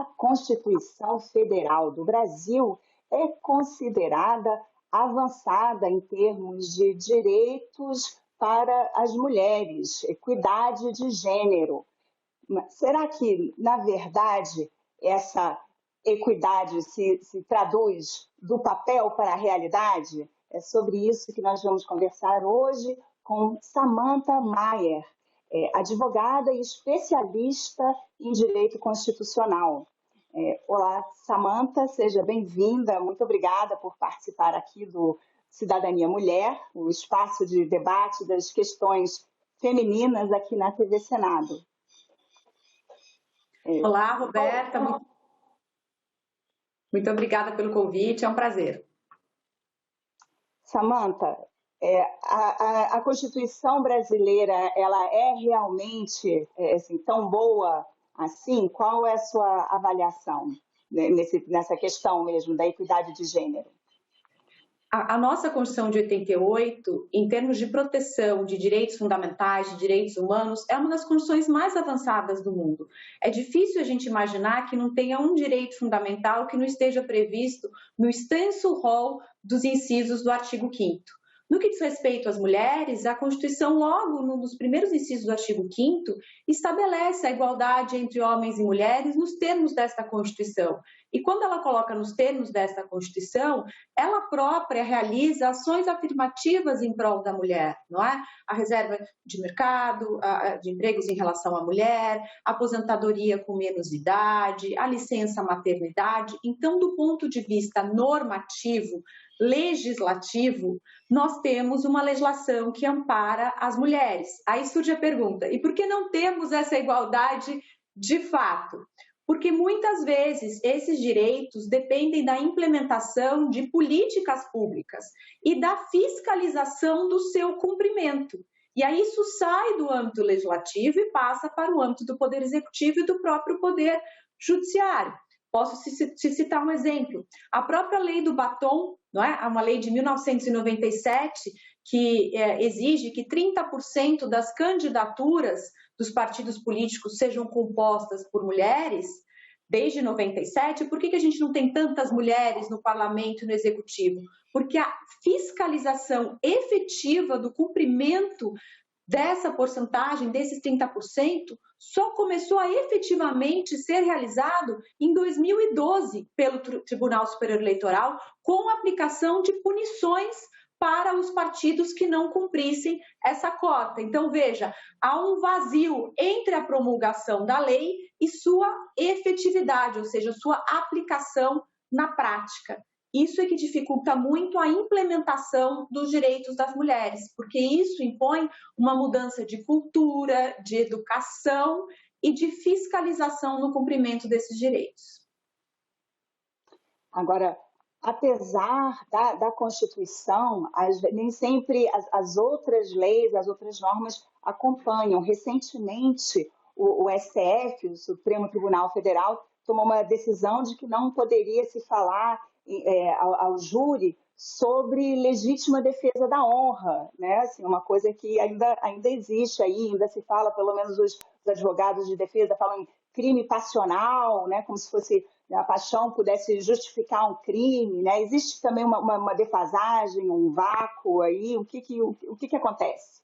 A Constituição Federal do Brasil é considerada avançada em termos de direitos para as mulheres, equidade de gênero. Será que, na verdade, essa equidade se traduz do papel para a realidade? É sobre isso que nós vamos conversar hoje com Samantha Mayer, advogada e especialista em direito constitucional. Olá, Samantha, seja bem-vinda. Muito obrigada por participar aqui do Cidadania Mulher, o espaço de debate das questões femininas aqui na TV Senado. Olá, Roberta. Muito obrigada pelo convite, é um prazer. Samantha, a Constituição brasileira, ela é realmente assim, tão boa assim? Qual é a sua avaliação nessa questão mesmo da equidade de gênero? A nossa Constituição de 88, em termos de proteção de direitos fundamentais, de direitos humanos, é uma das constituições mais avançadas do mundo. É difícil a gente imaginar que não tenha um direito fundamental que não esteja previsto no extenso rol dos incisos do artigo 5º. No que diz respeito às mulheres, a Constituição, logo nos primeiros incisos do artigo 5º, estabelece a igualdade entre homens e mulheres nos termos desta Constituição. E quando ela coloca nos termos desta Constituição, ela própria realiza ações afirmativas em prol da mulher, não é? A reserva de mercado, de empregos em relação à mulher, a aposentadoria com menos idade, a licença maternidade. Então, do ponto de vista normativo, legislativo, nós temos uma legislação que ampara as mulheres. Aí surge a pergunta, e por que não temos essa igualdade de fato? Porque muitas vezes esses direitos dependem da implementação de políticas públicas e da fiscalização do seu cumprimento. E aí isso sai do âmbito legislativo e passa para o âmbito do Poder Executivo e do próprio Poder Judiciário. Posso te citar um exemplo. A própria lei do batom, não é? Uma lei de 1997 que exige que 30% das candidaturas dos partidos políticos sejam compostas por mulheres, desde 97, por que a gente não tem tantas mulheres no parlamento e no executivo? Porque a fiscalização efetiva do cumprimento dessa porcentagem, desses 30%, só começou a efetivamente ser realizado em 2012 pelo Tribunal Superior Eleitoral, com a aplicação de punições para os partidos que não cumprissem essa cota. Então, veja, há um vazio entre a promulgação da lei e sua efetividade, ou seja, sua aplicação na prática. Isso é que dificulta muito a implementação dos direitos das mulheres, porque isso impõe uma mudança de cultura, de educação e de fiscalização no cumprimento desses direitos. Agora, apesar da Constituição, nem sempre as outras leis, as outras normas acompanham. Recentemente, o STF, o Supremo Tribunal Federal, tomou uma decisão de que não poderia se falar ao júri sobre legítima defesa da honra, né? Assim, uma coisa que ainda existe aí, ainda se fala, pelo menos os advogados de defesa falam em crime passional, né? Como se fosse a paixão pudesse justificar um crime, né? Existe também uma defasagem, um vácuo aí, o que acontece?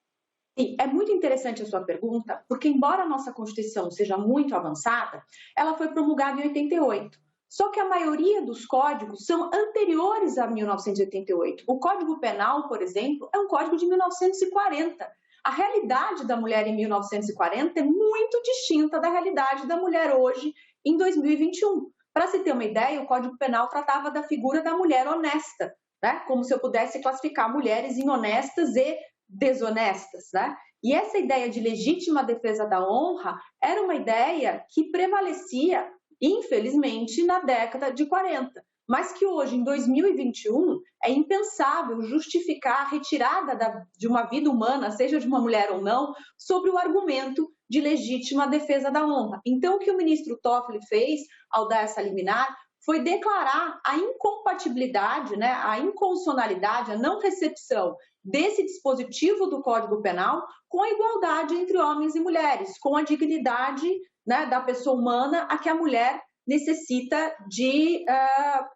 Sim, é muito interessante a sua pergunta, porque embora a nossa Constituição seja muito avançada, ela foi promulgada em 88. Só que a maioria dos códigos são anteriores a 1988. O Código Penal, por exemplo, é um código de 1940. A realidade da mulher em 1940 é muito distinta da realidade da mulher hoje, em 2021. Para se ter uma ideia, o Código Penal tratava da figura da mulher honesta, né? Como se eu pudesse classificar mulheres em honestas e desonestas, né? E essa ideia de legítima defesa da honra era uma ideia que prevalecia, infelizmente, na década de 40, mas que hoje, em 2021, é impensável justificar a retirada de uma vida humana, seja de uma mulher ou não, sobre o argumento de legítima defesa da honra. Então, o que o ministro Toffoli fez ao dar essa liminar foi declarar a incompatibilidade, né, a inconstitucionalidade, a não recepção desse dispositivo do Código Penal com a igualdade entre homens e mulheres, com a dignidade, né, da pessoa humana a que a mulher necessita de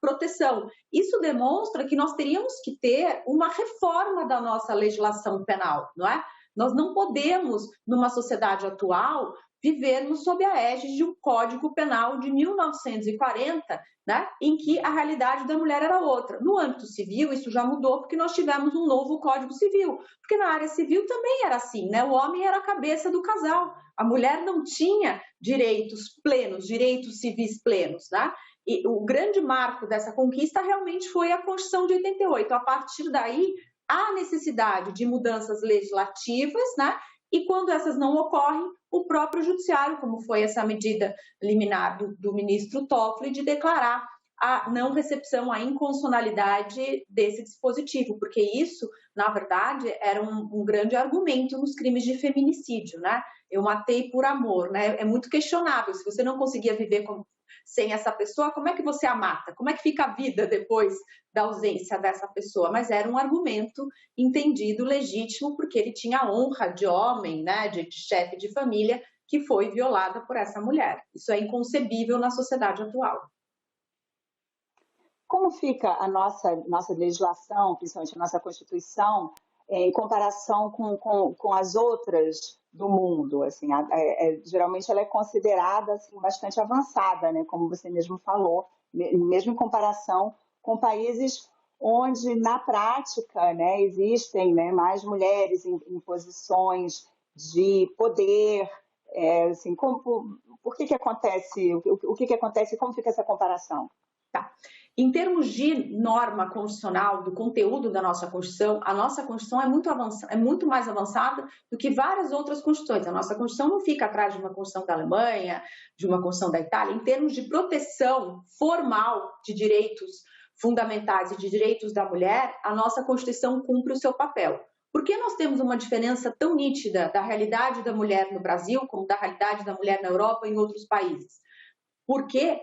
proteção. Isso demonstra que nós teríamos que ter uma reforma da nossa legislação penal, não é? Nós não podemos, numa sociedade atual, vivermos sob a égide de um Código Penal de 1940, né, em que a realidade da mulher era outra. No âmbito civil, isso já mudou porque nós tivemos um novo Código Civil, porque na área civil também era assim, né? O homem era a cabeça do casal, a mulher não tinha direitos plenos, direitos civis plenos, né? E o grande marco dessa conquista realmente foi a Constituição de 88. A partir daí, há necessidade de mudanças legislativas, né? E quando essas não ocorrem, o próprio judiciário, como foi essa medida liminar do ministro Toffoli, de declarar a não recepção, a inconstitucionalidade desse dispositivo, porque isso, na verdade, era um grande argumento nos crimes de feminicídio, né? Eu matei por amor, né? É muito questionável. Se você não conseguia viver sem essa pessoa, como é que você a mata? Como é que fica a vida depois da ausência dessa pessoa? Mas era um argumento entendido, legítimo, porque ele tinha a honra de homem, né, de chefe de família, que foi violada por essa mulher. Isso é inconcebível na sociedade atual. Como fica a nossa legislação, principalmente a nossa Constituição, em comparação com as outras do mundo? Assim, geralmente ela é considerada assim, bastante avançada, né, como você mesmo falou, mesmo em comparação com países onde, na prática, né, existem, né, mais mulheres em posições de poder. Assim, por que acontece? O que acontece? Como fica essa comparação? Tá. Em termos de norma constitucional, do conteúdo da nossa Constituição, a nossa Constituição é muito mais avançada do que várias outras Constituições. A nossa Constituição não fica atrás de uma Constituição da Alemanha, de uma Constituição da Itália. Em termos de proteção formal de direitos fundamentais e de direitos da mulher, a nossa Constituição cumpre o seu papel. Por que nós temos uma diferença tão nítida da realidade da mulher no Brasil, como da realidade da mulher na Europa e em outros países? Porque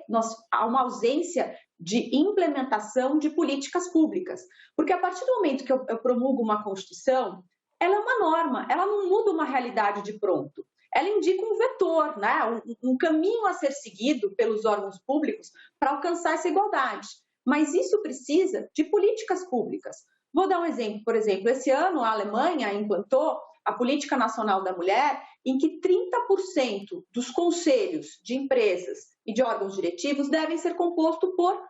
há uma ausência de implementação de políticas públicas. Porque a partir do momento que eu promulgo uma Constituição, ela é uma norma, ela não muda uma realidade de pronto. Ela indica um vetor, né? um caminho a ser seguido pelos órgãos públicos para alcançar essa igualdade. Mas isso precisa de políticas públicas. Vou dar um exemplo. Por exemplo, esse ano a Alemanha implantou a Política Nacional da Mulher, em que 30% dos conselhos de empresas e de órgãos diretivos devem ser compostos por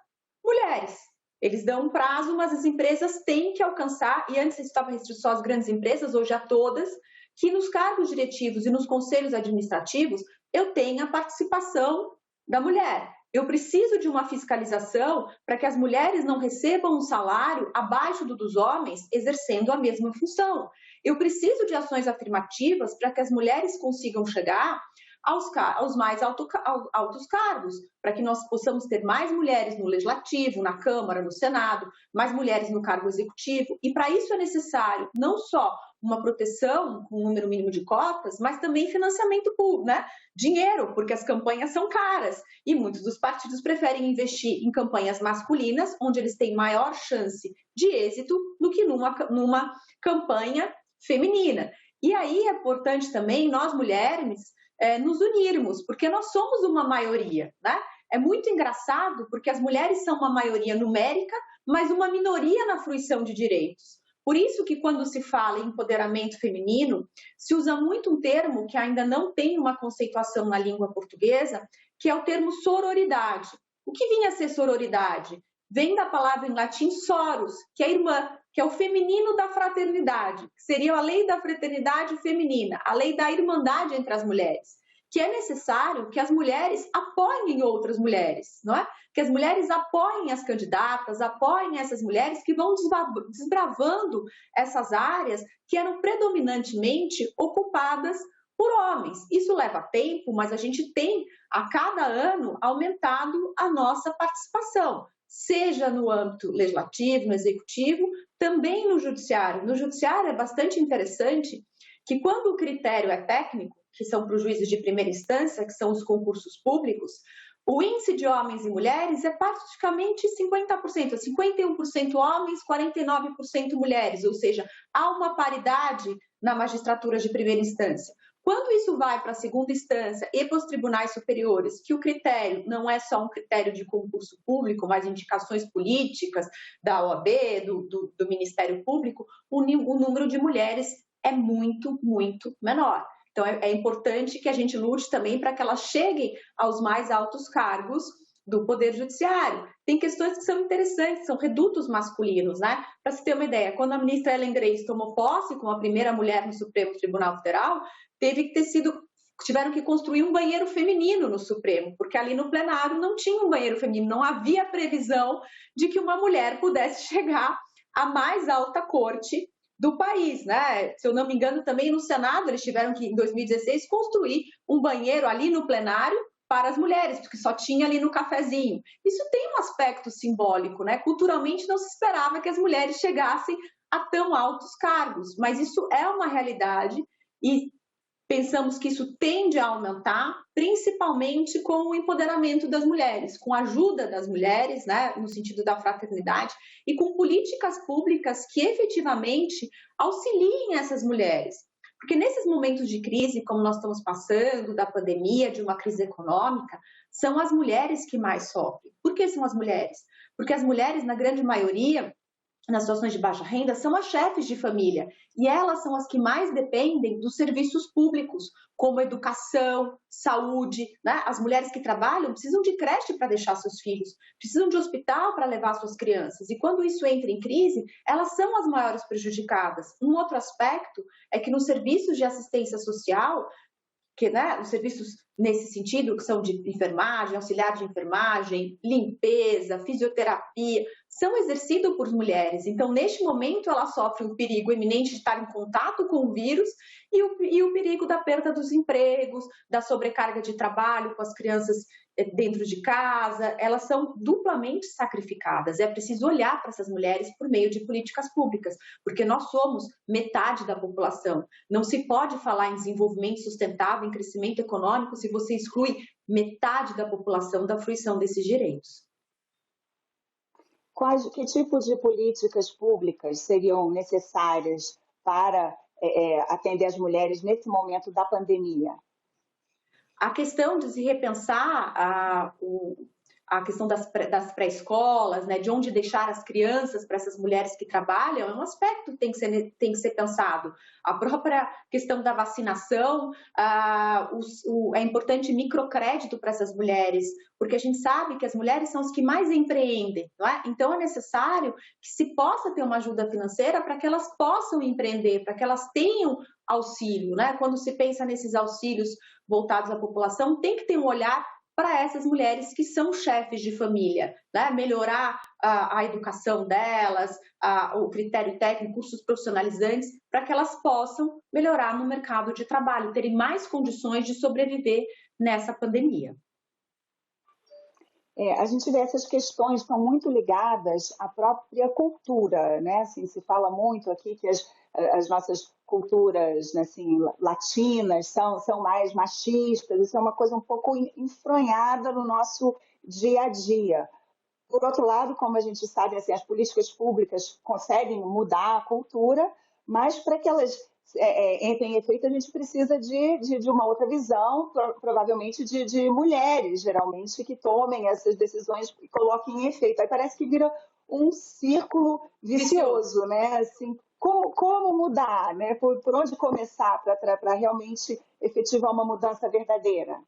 mulheres. Eles dão um prazo, mas as empresas têm que alcançar, e antes estava restrito só às grandes empresas, hoje a todas, que nos cargos diretivos e nos conselhos administrativos eu tenha a participação da mulher. Eu preciso de uma fiscalização para que as mulheres não recebam um salário abaixo do dos homens exercendo a mesma função. Eu preciso de ações afirmativas para que as mulheres consigam chegar aos mais altos cargos, para que nós possamos ter mais mulheres no Legislativo, na Câmara, no Senado, mais mulheres no cargo executivo. E para isso é necessário não só uma proteção com um número mínimo de cotas, mas também financiamento público, né? Dinheiro, porque as campanhas são caras e muitos dos partidos preferem investir em campanhas masculinas, onde eles têm maior chance de êxito do que numa campanha feminina. E aí é importante também nós mulheres nos unirmos, porque nós somos uma maioria, né? É muito engraçado porque as mulheres são uma maioria numérica, mas uma minoria na fruição de direitos. Por isso que quando se fala em empoderamento feminino, se usa muito um termo que ainda não tem uma conceituação na língua portuguesa, que é o termo sororidade. O que vinha a ser sororidade? Vem da palavra em latim soros, que é irmã, que é o feminino da fraternidade, que seria a lei da fraternidade feminina, a lei da irmandade entre as mulheres, que é necessário que as mulheres apoiem outras mulheres, não é? Que as mulheres apoiem as candidatas, apoiem essas mulheres que vão desbravando essas áreas que eram predominantemente ocupadas por homens. Isso leva tempo, mas a gente tem, a cada ano, aumentado a nossa participação, seja no âmbito legislativo, no executivo, também no judiciário. No judiciário é bastante interessante que quando o critério é técnico, que são para os juízes de primeira instância, que são os concursos públicos, o índice de homens e mulheres é praticamente 50%, 51% homens, 49% mulheres, ou seja, há uma paridade na magistratura de primeira instância. Quando isso vai para a segunda instância e para os tribunais superiores, que o critério não é só um critério de concurso público, mas indicações políticas da OAB, do Ministério Público, o número de mulheres é muito, muito menor. Então, é importante que a gente lute também para que elas cheguem aos mais altos cargos do Poder Judiciário. Tem questões que são interessantes, são redutos masculinos, né? Para se ter uma ideia, quando a ministra Ellen Grace tomou posse como a primeira mulher no Supremo Tribunal Federal, tiveram que construir um banheiro feminino no Supremo, porque ali no plenário não tinha um banheiro feminino, não havia previsão de que uma mulher pudesse chegar à mais alta corte do país, né? Se eu não me engano, também no Senado eles tiveram que, em 2016, construir um banheiro ali no plenário para as mulheres, porque só tinha ali no cafezinho. Isso tem um aspecto simbólico, né? Culturalmente não se esperava que as mulheres chegassem a tão altos cargos, mas isso é uma realidade e pensamos que isso tende a aumentar, principalmente com o empoderamento das mulheres, com a ajuda das mulheres, né, no sentido da fraternidade, e com políticas públicas que efetivamente auxiliem essas mulheres. Porque nesses momentos de crise, como nós estamos passando, da pandemia, de uma crise econômica, são as mulheres que mais sofrem. Por que são as mulheres? Porque as mulheres, na grande maioria, nas situações de baixa renda, são as chefes de família e elas são as que mais dependem dos serviços públicos, como educação, saúde, né? As mulheres que trabalham precisam de creche para deixar seus filhos, precisam de hospital para levar suas crianças e quando isso entra em crise, elas são as maiores prejudicadas. Um outro aspecto é que nos serviços de assistência social, que, né, os serviços nesse sentido, que são de enfermagem, auxiliar de enfermagem, limpeza, fisioterapia, são exercidos por mulheres. Então, neste momento, ela sofre um perigo iminente de estar em contato com o vírus e o perigo da perda dos empregos, da sobrecarga de trabalho com as crianças dentro de casa. Elas são duplamente sacrificadas. É preciso olhar para essas mulheres por meio de políticas públicas, porque nós somos metade da população. Não se pode falar em desenvolvimento sustentável, em crescimento econômico, se você exclui metade da população da fruição desses direitos. Que tipo de políticas públicas seriam necessárias para atender as mulheres nesse momento da pandemia? A questão de se repensar a questão das pré-escolas, né, de onde deixar as crianças para essas mulheres que trabalham, é um aspecto que tem que ser pensado. A própria questão da vacinação, é importante microcrédito para essas mulheres, porque a gente sabe que as mulheres são as que mais empreendem, não é? Então é necessário que se possa ter uma ajuda financeira para que elas possam empreender, para que elas tenham auxílio, né? Quando se pensa nesses auxílios voltados à população, tem que ter um olhar para essas mulheres que são chefes de família, né? Melhorar a educação delas, o critério técnico, cursos profissionalizantes, para que elas possam melhorar no mercado de trabalho, terem mais condições de sobreviver nessa pandemia. A gente vê essas questões estão muito ligadas à própria cultura, né? Assim, se fala muito aqui que as nossas culturas, né, assim, latinas são mais machistas, isso é uma coisa um pouco enfronhada no nosso dia a dia. Por outro lado, como a gente sabe, assim, as políticas públicas conseguem mudar a cultura, mas para que elas entrem em efeito, a gente precisa de uma outra visão, provavelmente de mulheres, geralmente, que tomem essas decisões e coloquem em efeito. Aí parece que vira um círculo vicioso, né? Assim, como mudar, né? Por onde começar para realmente efetivar uma mudança verdadeira?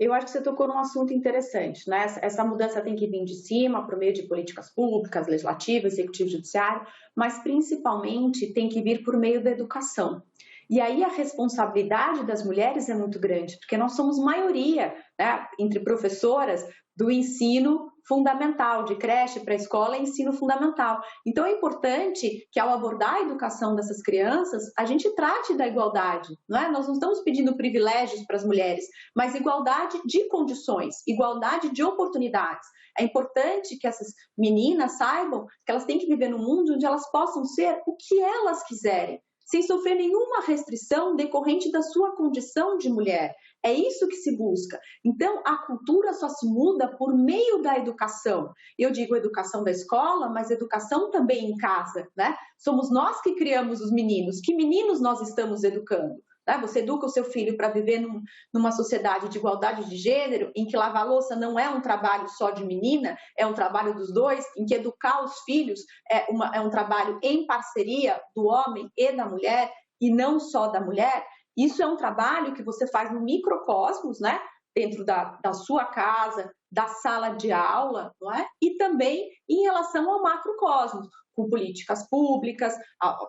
Eu acho que você tocou num assunto interessante, né? Essa mudança tem que vir de cima, por meio de políticas públicas, legislativas, executivo, judiciário, mas principalmente tem que vir por meio da educação. E aí a responsabilidade das mulheres é muito grande, porque nós somos maioria, né, entre professoras do ensino fundamental, de creche para escola e ensino fundamental. Então é importante que ao abordar a educação dessas crianças, a gente trate da igualdade, não é? Nós não estamos pedindo privilégios para as mulheres, mas igualdade de condições, igualdade de oportunidades. É importante que essas meninas saibam que elas têm que viver num mundo onde elas possam ser o que elas quiserem, sem sofrer nenhuma restrição decorrente da sua condição de mulher. É isso que se busca. Então, a cultura só se muda por meio da educação. Eu digo educação da escola, mas educação também em casa, né? Somos nós que criamos os meninos. Que meninos nós estamos educando? Né? Você educa o seu filho para viver numa sociedade de igualdade de gênero, em que lavar louça não é um trabalho só de menina, é um trabalho dos dois, em que educar os filhos é um trabalho em parceria do homem e da mulher, e não só da mulher. Isso é um trabalho que você faz no microcosmos, né? Dentro da sua casa, da sala de aula, não é? E também em relação ao macrocosmos, com políticas públicas,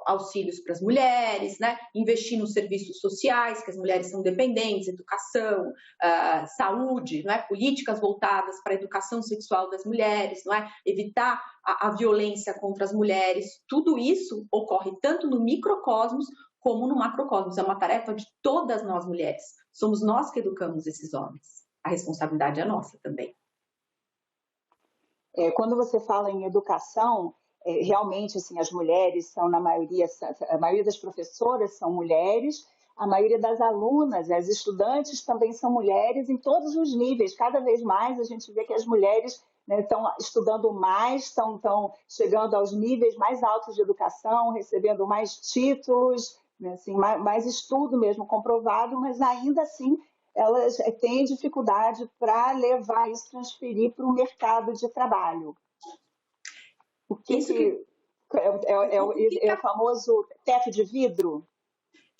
auxílios para as mulheres, né? Investir nos serviços sociais, que as mulheres são dependentes, educação, saúde, não é? Políticas voltadas para a educação sexual das mulheres, não é? Evitar a violência contra as mulheres. Tudo isso ocorre tanto no microcosmos como no macrocosmos. É uma tarefa de todas nós mulheres. Somos nós que educamos esses homens. A responsabilidade é nossa também. Quando você fala em educação, realmente assim, as mulheres são, a maioria das professoras são mulheres, a maioria das alunas, as estudantes também são mulheres em todos os níveis. Cada vez mais a gente vê que as mulheres, né, estão estudando mais, estão chegando aos níveis mais altos de educação, recebendo mais títulos, né, assim, mais estudo mesmo comprovado, mas ainda assim elas têm dificuldade para levar isso, transferir para o mercado de trabalho. O que é o famoso teto de vidro?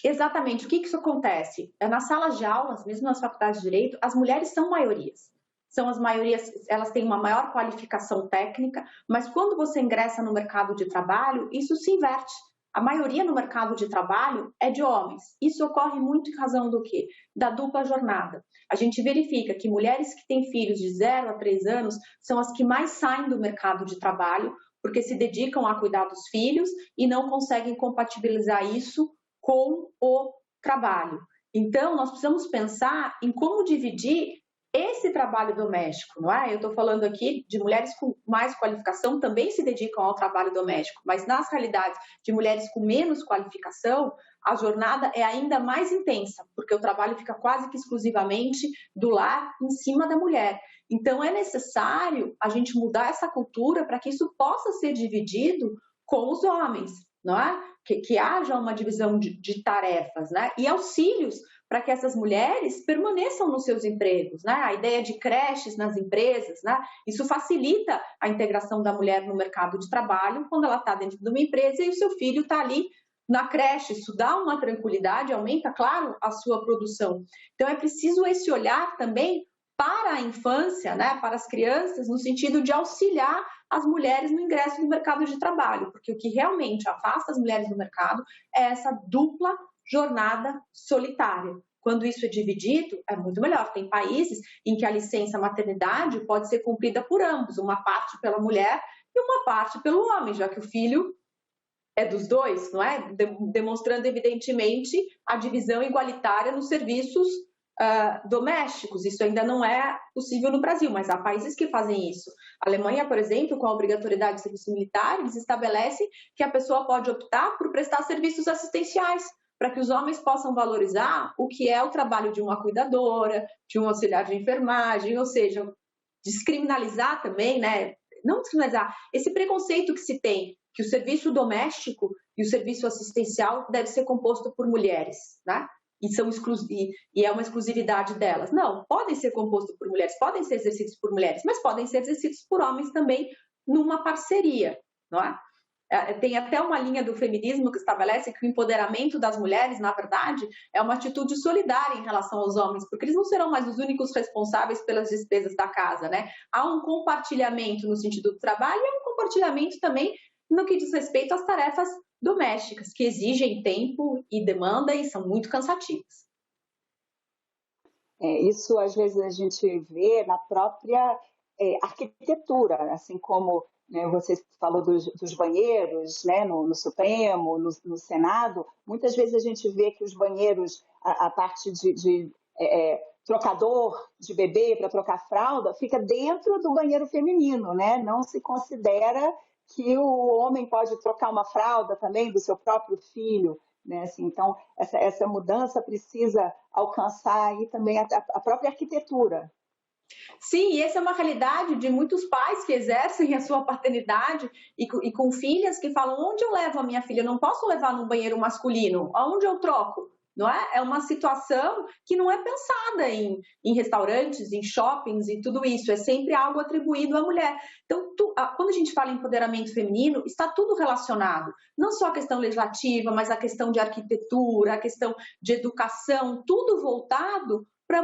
Exatamente. O que isso acontece? Nas salas de aulas, mesmo nas faculdades de Direito, as mulheres são maiorias. São as maiorias, elas têm uma maior qualificação técnica, mas quando você ingressa no mercado de trabalho, isso se inverte. A maioria no mercado de trabalho é de homens. Isso ocorre muito em razão do quê? Da dupla jornada. A gente verifica que mulheres que têm filhos de 0 a 3 anos são as que mais saem do mercado de trabalho, porque se dedicam a cuidar dos filhos e não conseguem compatibilizar isso com o trabalho. Então, nós precisamos pensar em como dividir esse trabalho doméstico, não é? Eu estou falando aqui de mulheres com mais qualificação também se dedicam ao trabalho doméstico, mas nas realidades de mulheres com menos qualificação, a jornada é ainda mais intensa, porque o trabalho fica quase que exclusivamente do lar em cima da mulher. Então, é necessário a gente mudar essa cultura para que isso possa ser dividido com os homens, não é? Que haja uma divisão de tarefas, né? E auxílios para que essas mulheres permaneçam nos seus empregos, né? A ideia de creches nas empresas, né? Isso facilita a integração da mulher no mercado de trabalho quando ela está dentro de uma empresa e o seu filho está ali na creche. Isso dá uma tranquilidade, aumenta, claro, a sua produção. Então, é preciso esse olhar também para a infância, né? Para as crianças, no sentido de auxiliar as mulheres no ingresso no mercado de trabalho, porque o que realmente afasta as mulheres do mercado é essa dupla jornada solitária. Quando isso é dividido, é muito melhor. Tem países em que a licença maternidade pode ser cumprida por ambos, uma parte pela mulher e uma parte pelo homem, já que o filho é dos dois, não é? Demonstrando evidentemente a divisão igualitária nos serviços domésticos. Isso ainda não é possível no Brasil, mas há países que fazem isso. A Alemanha, por exemplo, com a obrigatoriedade de serviço militar, eles estabelecem que a pessoa pode optar por prestar serviços assistenciais, para que os homens possam valorizar o que é o trabalho de uma cuidadora, de um auxiliar de enfermagem, ou seja, descriminalizar também, né? Não descriminalizar, esse preconceito que se tem, que o serviço doméstico e o serviço assistencial deve ser composto por mulheres, né? E é uma exclusividade delas. Não, podem ser compostos por mulheres, podem ser exercidos por mulheres, mas podem ser exercidos por homens também numa parceria, não é? Tem até uma linha do feminismo que estabelece que o empoderamento das mulheres, na verdade, é uma atitude solidária em relação aos homens, porque eles não serão mais os únicos responsáveis pelas despesas da casa, né? Há um compartilhamento no sentido do trabalho e um compartilhamento também no que diz respeito às tarefas domésticas, que exigem tempo e demanda e são muito cansativas. Isso, às vezes, a gente vê na própria arquitetura, assim como, né, você falou dos banheiros, né, no Supremo, no Senado. Muitas vezes a gente vê que os banheiros, a parte de trocador de bebê para trocar fralda, fica dentro do banheiro feminino, né? Não se considera que o homem pode trocar uma fralda também do seu próprio filho, né? Assim, então, essa mudança precisa alcançar aí também a própria arquitetura. Sim, e essa é uma realidade de muitos pais que exercem a sua paternidade e com filhas que falam: onde eu levo a minha filha? Eu não posso levar num banheiro masculino, aonde eu troco? não é? É uma situação que não é pensada em restaurantes, em shoppings e tudo isso, é sempre algo atribuído à mulher. Então, quando a gente fala em empoderamento feminino, está tudo relacionado, não só a questão legislativa, mas a questão de arquitetura, a questão de educação, tudo voltado para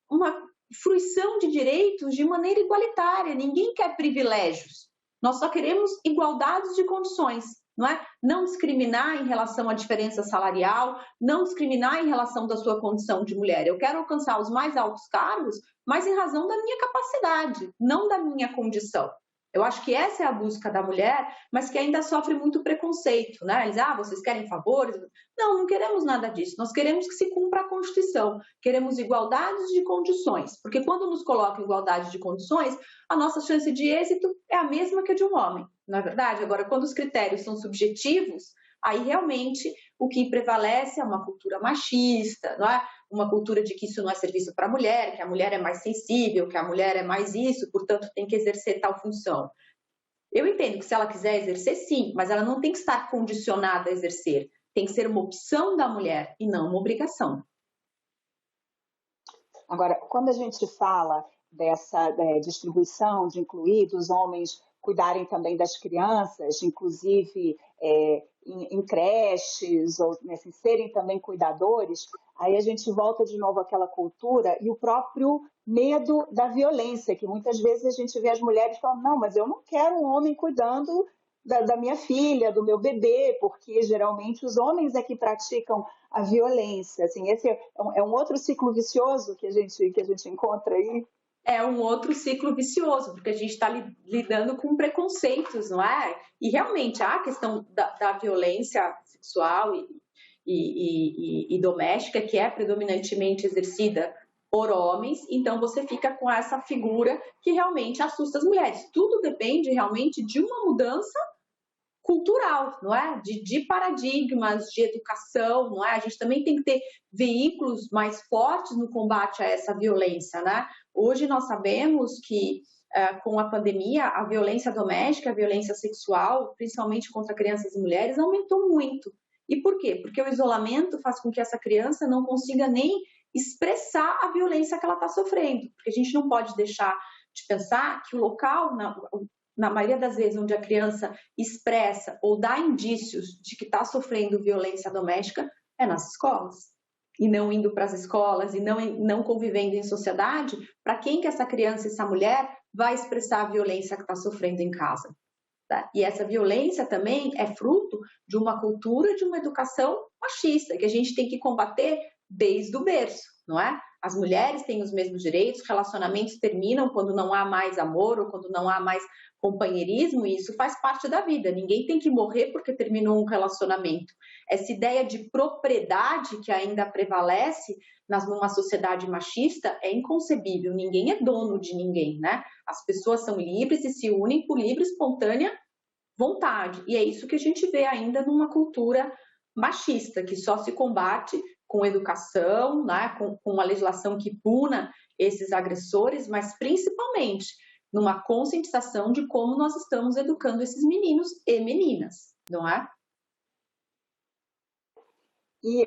uma fruição de direitos de maneira igualitária. Ninguém quer privilégios, nós só queremos igualdade de condições. Não é? Não discriminar em relação à diferença salarial, não discriminar em relação da sua condição de mulher. Eu quero alcançar os mais altos cargos, mas em razão da minha capacidade, não da minha condição. Eu acho que essa é a busca da mulher, mas que ainda sofre muito preconceito, né? Eles, vocês querem favores? Não, não queremos nada disso. Nós queremos que se cumpra a Constituição. Queremos igualdade de condições, porque quando nos colocam igualdade de condições, a nossa chance de êxito é a mesma que a de um homem, não é verdade? Agora, quando os critérios são subjetivos, aí realmente o que prevalece é uma cultura machista, não é? Uma cultura de que isso não é serviço para a mulher, que a mulher é mais sensível, que a mulher é mais isso, portanto tem que exercer tal função. Eu entendo que se ela quiser exercer, sim, mas ela não tem que estar condicionada a exercer. Tem que ser uma opção da mulher e não uma obrigação. Agora, quando a gente fala dessa distribuição, de incluir dos homens cuidarem também das crianças, inclusive em creches, ou assim, serem também cuidadores, aí a gente volta de novo àquela cultura e o próprio medo da violência, que muitas vezes a gente vê as mulheres falando, não, mas eu não quero um homem cuidando da minha filha, do meu bebê, porque geralmente os homens é que praticam a violência. Assim, esse é um outro ciclo vicioso que a gente encontra aí. É um outro ciclo vicioso, porque a gente está lidando com preconceitos, não é? E realmente a questão da violência sexual e doméstica, que é predominantemente exercida por homens, então você fica com essa figura que realmente assusta as mulheres. Tudo depende realmente de uma mudança cultural, não é? De paradigmas, de educação, não é? A gente também tem que ter veículos mais fortes no combate a essa violência, né? Hoje nós sabemos que com a pandemia, a violência doméstica, a violência sexual, principalmente contra crianças e mulheres, aumentou muito. E por quê? Porque o isolamento faz com que essa criança não consiga nem expressar a violência que ela está sofrendo. Porque a gente não pode deixar de pensar que o local, na maioria das vezes, onde a criança expressa ou dá indícios de que está sofrendo violência doméstica, é nas escolas. E não indo para as escolas e não convivendo em sociedade, para quem que essa criança, essa mulher, vai expressar a violência que está sofrendo em casa. Tá? E essa violência também é fruto de uma cultura, de uma educação machista, que a gente tem que combater desde o berço, não é? As mulheres têm os mesmos direitos, relacionamentos terminam quando não há mais amor ou quando não há mais companheirismo, e isso faz parte da vida. Ninguém tem que morrer porque terminou um relacionamento. Essa ideia de propriedade que ainda prevalece numa sociedade machista é inconcebível. Ninguém é dono de ninguém, né? As pessoas são livres e se unem por livre, espontânea vontade. E é isso que a gente vê ainda numa cultura machista, que só se combate com educação, né? com uma legislação que puna esses agressores, mas principalmente numa conscientização de como nós estamos educando esses meninos e meninas, não é? E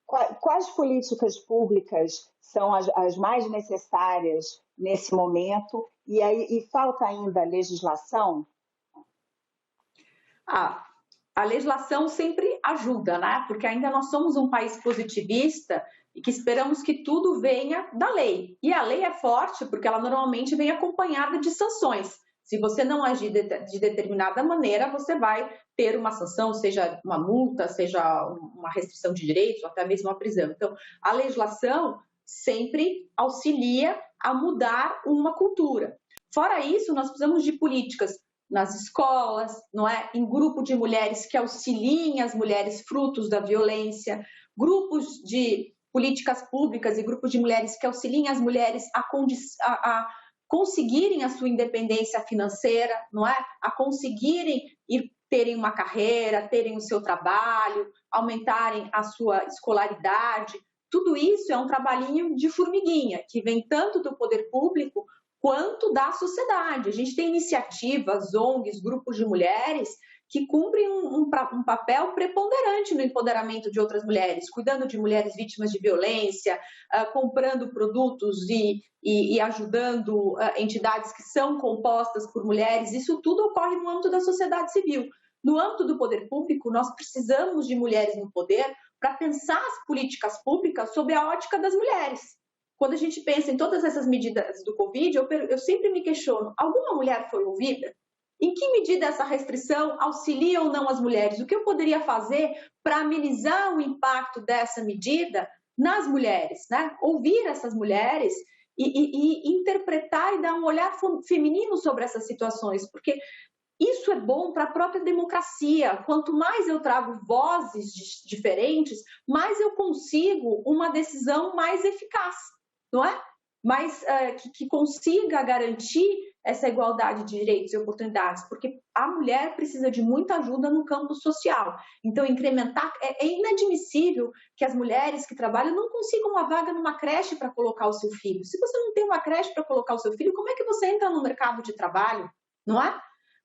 quais políticas públicas são as mais necessárias nesse momento? E falta ainda legislação? A legislação sempre ajuda, né? Porque ainda nós somos um país positivista e que esperamos que tudo venha da lei. E a lei é forte porque ela normalmente vem acompanhada de sanções. Se você não agir de determinada maneira, você vai ter uma sanção, seja uma multa, seja uma restrição de direitos, ou até mesmo uma prisão. Então, a legislação sempre auxilia a mudar uma cultura. Fora isso, nós precisamos de políticas nas escolas, não é? Em grupo de mulheres que auxiliem as mulheres frutos da violência, grupos de políticas públicas e grupos de mulheres que auxiliem as mulheres a conseguirem a sua independência financeira, não é? A conseguirem terem uma carreira, terem o seu trabalho, aumentarem a sua escolaridade. Tudo isso é um trabalhinho de formiguinha, que vem tanto do poder público quanto da sociedade. A gente tem iniciativas, ONGs, grupos de mulheres que cumprem um papel preponderante no empoderamento de outras mulheres, cuidando de mulheres vítimas de violência, comprando produtos e ajudando entidades que são compostas por mulheres. Isso tudo ocorre no âmbito da sociedade civil. No âmbito do poder público, nós precisamos de mulheres no poder para pensar as políticas públicas sob a ótica das mulheres. Quando a gente pensa em todas essas medidas do Covid, eu sempre me questiono, alguma mulher foi ouvida? Em que medida essa restrição auxilia ou não as mulheres? O que eu poderia fazer para amenizar o impacto dessa medida nas mulheres, né? Ouvir essas mulheres e interpretar e dar um olhar feminino sobre essas situações, porque isso é bom para a própria democracia. Quanto mais eu trago vozes diferentes, mais eu consigo uma decisão mais eficaz, não é? Mas que consiga garantir essa igualdade de direitos e oportunidades, porque a mulher precisa de muita ajuda no campo social. Então, incrementar, é inadmissível que as mulheres que trabalham não consigam uma vaga numa creche para colocar o seu filho. Se você não tem uma creche para colocar o seu filho, como é que você entra no mercado de trabalho, não é?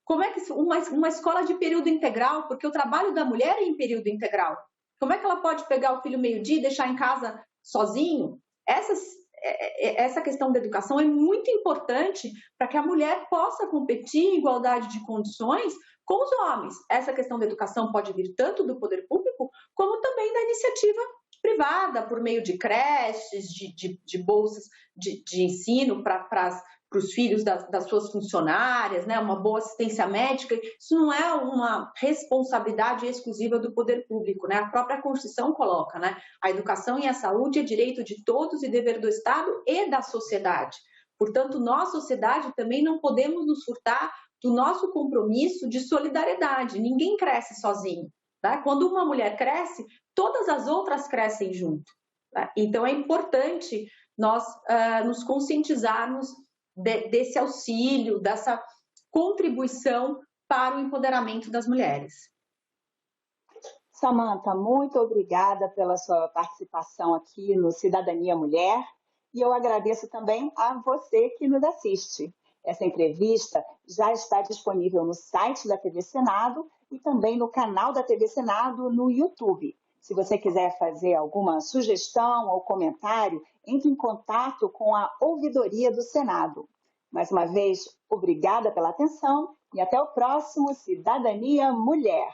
Como é que uma escola de período integral, porque o trabalho da mulher é em período integral, como é que ela pode pegar o filho meio-dia e deixar em casa sozinho? Essa questão da educação é muito importante para que a mulher possa competir em igualdade de condições com os homens. Essa questão da educação pode vir tanto do poder público, como também da iniciativa privada, por meio de creches, de bolsas de ensino para os filhos das suas funcionárias, né? Uma boa assistência médica. Isso não é uma responsabilidade exclusiva do poder público, né? A própria Constituição coloca, né? A educação e a saúde é direito de todos e dever do Estado e da sociedade. Portanto, nós, sociedade, também não podemos nos furtar do nosso compromisso de solidariedade. Ninguém cresce sozinho, tá? Quando uma mulher cresce, todas as outras crescem junto, tá? Então, é importante nós nos conscientizarmos desse auxílio, dessa contribuição para o empoderamento das mulheres. Samantha, muito obrigada pela sua participação aqui no Cidadania Mulher e eu agradeço também a você que nos assiste. Essa entrevista já está disponível no site da TV Senado e também no canal da TV Senado no YouTube. Se você quiser fazer alguma sugestão ou comentário, entre em contato com a Ouvidoria do Senado. Mais uma vez, obrigada pela atenção e até o próximo Cidadania Mulher.